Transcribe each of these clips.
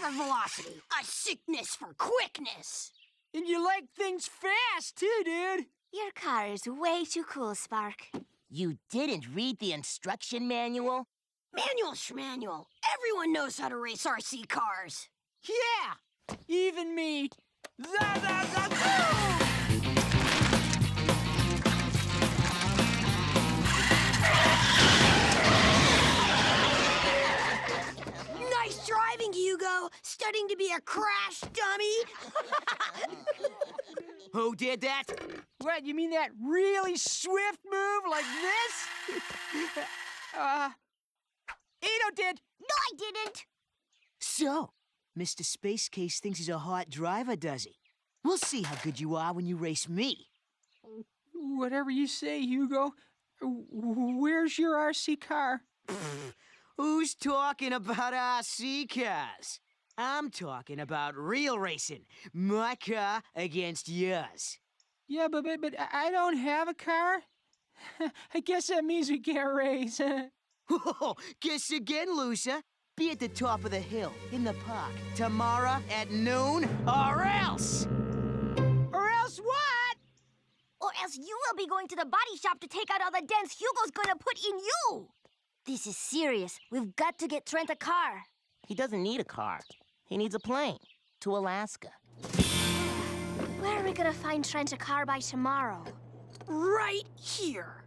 for velocity, a sickness for quickness. And you like things fast, too, dude. Your car is way too cool, Spark. You didn't read the instruction manual? Manual schmanual. Everyone knows how to race RC cars. Yeah, even me. Za-za-za-zoo! Nice driving, Hugo. Studying to be a crash dummy. Who did that? What, you mean that really swift move like this? Ito did. No, I didn't. So, Mr. Space Case thinks he's a hot driver, does he? We'll see how good you are when you race me. Whatever you say, Hugo. Where's your RC car? Who's talking about RC cars? I'm talking about real racing. My car against yours. Yeah, but I don't have a car. I guess that means we can't race. Oh, guess again, loser. Be at the top of the hill in the park tomorrow at noon, or else. Or else what? Or else you will be going to the body shop to take out all the dents Hugo's gonna put in you. This is serious. We've got to get Trent a car. He doesn't need a car. He needs a plane to Alaska. Where are we gonna find Trent a car by tomorrow? Right here.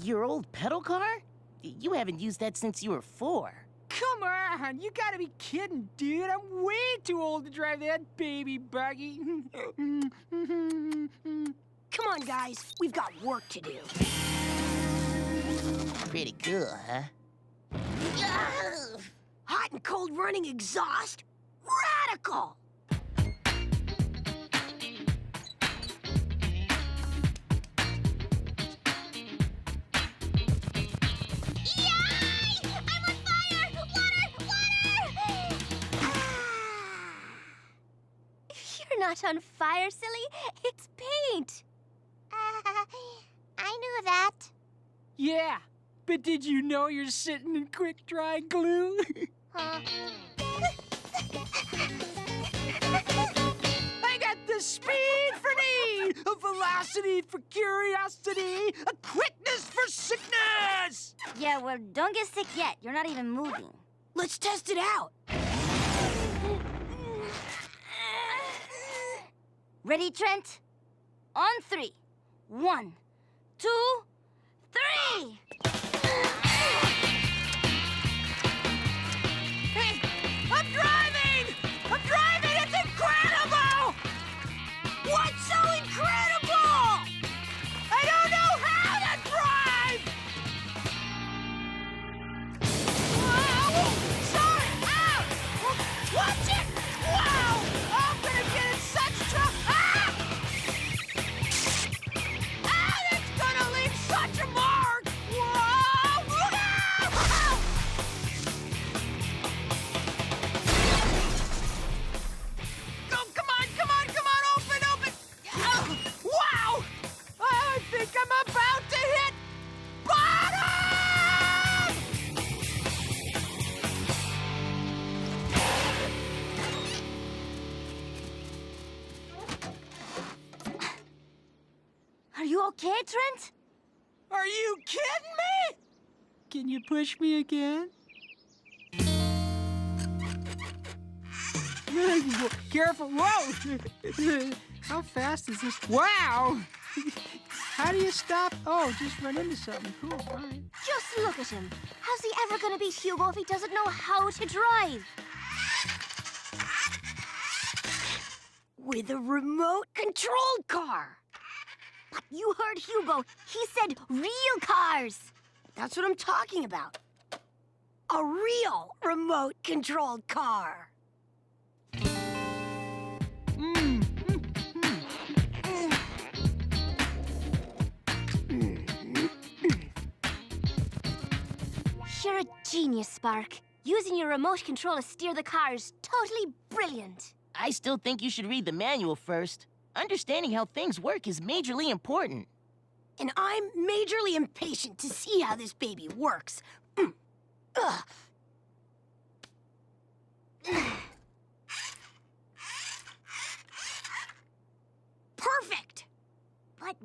Your old pedal car? You haven't used that since you were 4. Come on, you gotta be kidding, dude. I'm way too old to drive that baby buggy. Come on, guys. We've got work to do. Pretty cool, huh? Hot and cold running exhaust? Radical! You're not on fire, silly. It's paint. I knew that. Yeah, but did you know you're sitting in quick-dry glue? I got the speed for need, a velocity for curiosity, a quickness for sickness! Yeah, well, don't get sick yet. You're not even moving. Let's test it out. Ready, Trent? On 3. 1, 2, 3! Hey, I'm driving! I'm driving! It's incredible! What's so incredible? I don't know how to drive! Wow! Sorry! Ow! Watch it! Wow! I'm gonna get in such trouble! Ah! Ah, that's gonna leave such a mark! Whoa! Whoa! Oh, come on, open! Oh, wow! I think I'm about to hit bottom! Are you okay, Trent? Are you kidding me? Can you push me again? Careful, whoa! How fast is this? Wow! How do you stop? Oh, just run into something. Cool, fine. Just look at him. How's he ever gonna beat Hugo if he doesn't know how to drive? With a remote-controlled car. But you heard Hugo. He said real cars. That's what I'm talking about. A real remote-controlled car. You're a genius, Spark. Using your remote control to steer the car is totally brilliant. I still think you should read the manual first. Understanding how things work is majorly important. And I'm majorly impatient to see how this baby works. Ugh.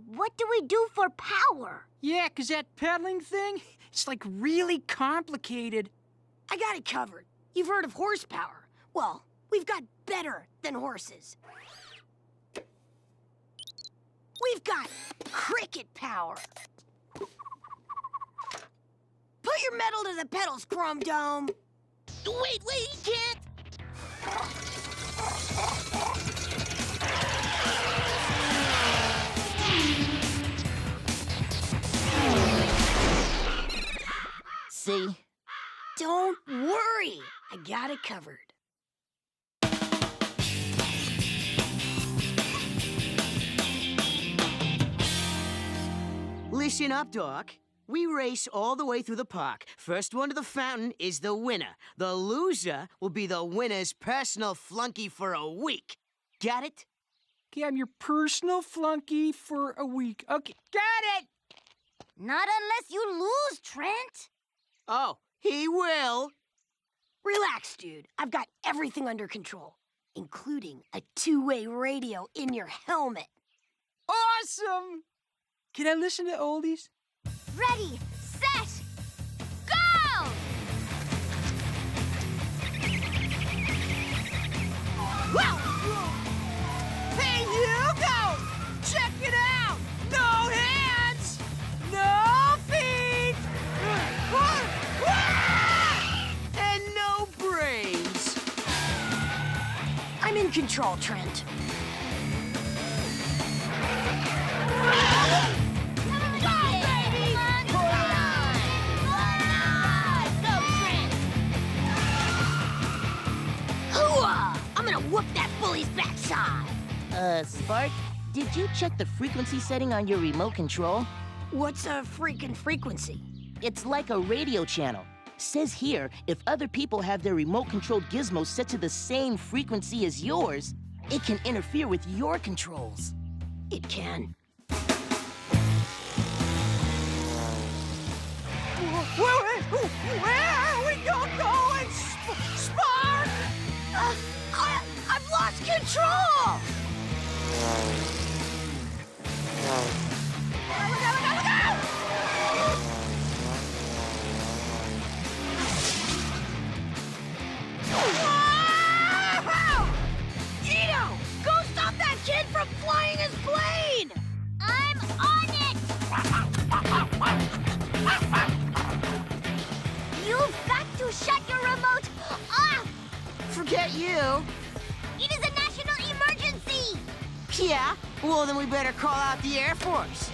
what do we do for power? Yeah, 'cause that pedaling thing, it's like really complicated. I got it covered. You've heard of horsepower. Well, we've got better than horses. We've got cricket power. Put your metal to the pedals, Chrome Dome. Wait, you can't! See? Don't worry. I got it covered. Listen up, Doc. We race all the way through the park. First one to the fountain is the winner. The loser will be the winner's personal flunky for a week. Got it? Okay, I'm your personal flunky for a week. Okay, got it! Not unless you lose, Trent. Oh, he will. Relax, dude. I've got everything under control, including a two-way radio in your helmet. Awesome! Can I listen to oldies? Ready, set, go! Whoa! Hey, Hugo! Check it out! No hands! No feet! And no brains. I'm in control, Trent. I'm gonna whoop that bully's backside. Spark, did you check the frequency setting on your remote control? What's a freaking frequency? It's like a radio channel. Says here, if other people have their remote-controlled gizmos set to the same frequency as yours, it can interfere with your controls. It can. Where are we going, Spark? I've lost control! Go stop that kid from flying his plane! I'm on it! You've got to shut your remote off! Forget you. It is a national emergency! Yeah? Well, then we better call out the Air Force.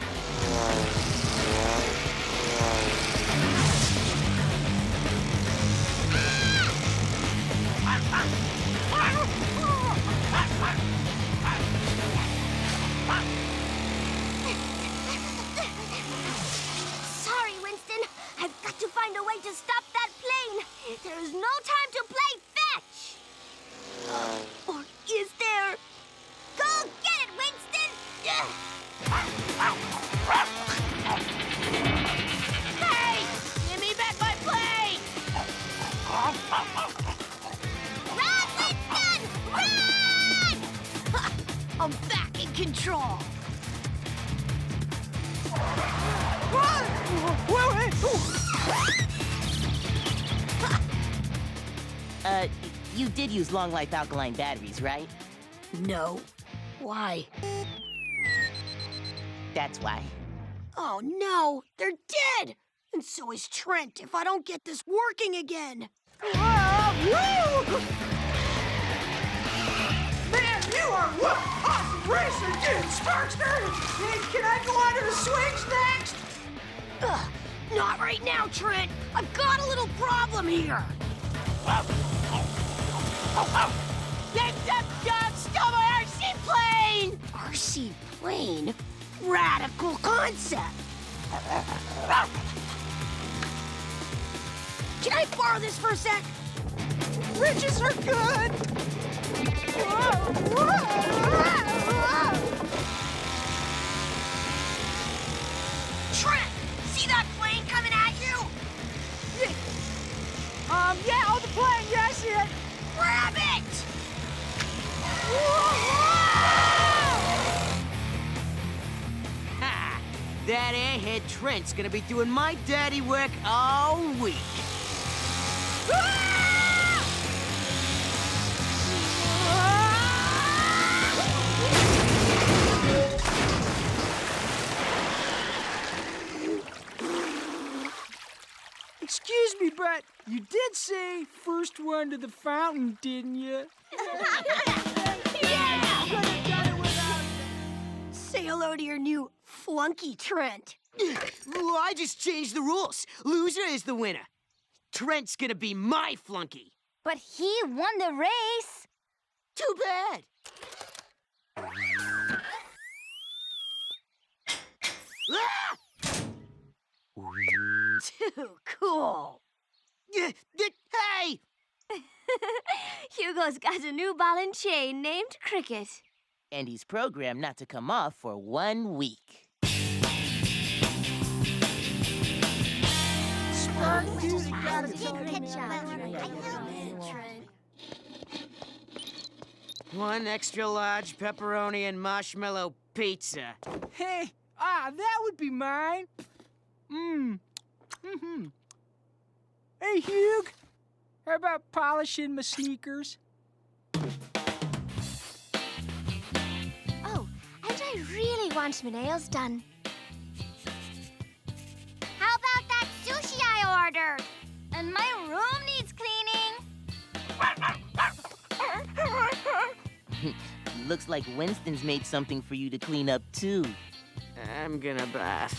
Sorry, Winston. I've got to find a way to stop that plane. There is no time to play fetch. Or is there? Go get it, Winston! Hey! Give me back my plane! Run, Winston! Run! I'm back in control. You did use long-life alkaline batteries, right? No. Why? That's why. Oh no, they're dead! And so is Trent if I don't get this working again. Man, you are one awesome racer, dude, Sparkster! Hey, can I go on to the swings next? Ugh, not right now, Trent. I've got a little problem here. Get that gun! Stole my RC plane! RC plane? Radical concept. Can I borrow this for a sec? Riches are good! Trent, see that plane coming at you? Yeah, on the plane, yeah, I see it! Grab it! That airhead Trent's gonna be doing my dirty work all week. Excuse me, but you did say first one to the fountain, didn't you? Say hello to your new flunky, Trent. Well, I just changed the rules. Loser is the winner. Trent's gonna be my flunky. But he won the race. Too bad. Ah! Too cool. Hey! Hugo's got a new ball and chain named Cricket. And he's programmed not to come off for 1 week. One extra large pepperoni and marshmallow pizza. Hey, that would be mine. Hey, Hugh, how about polishing my sneakers? Oh, and I really want my nails done. How about that sushi I ordered? And my room needs cleaning. Looks like Winston's made something for you to clean up, too. I'm gonna bath.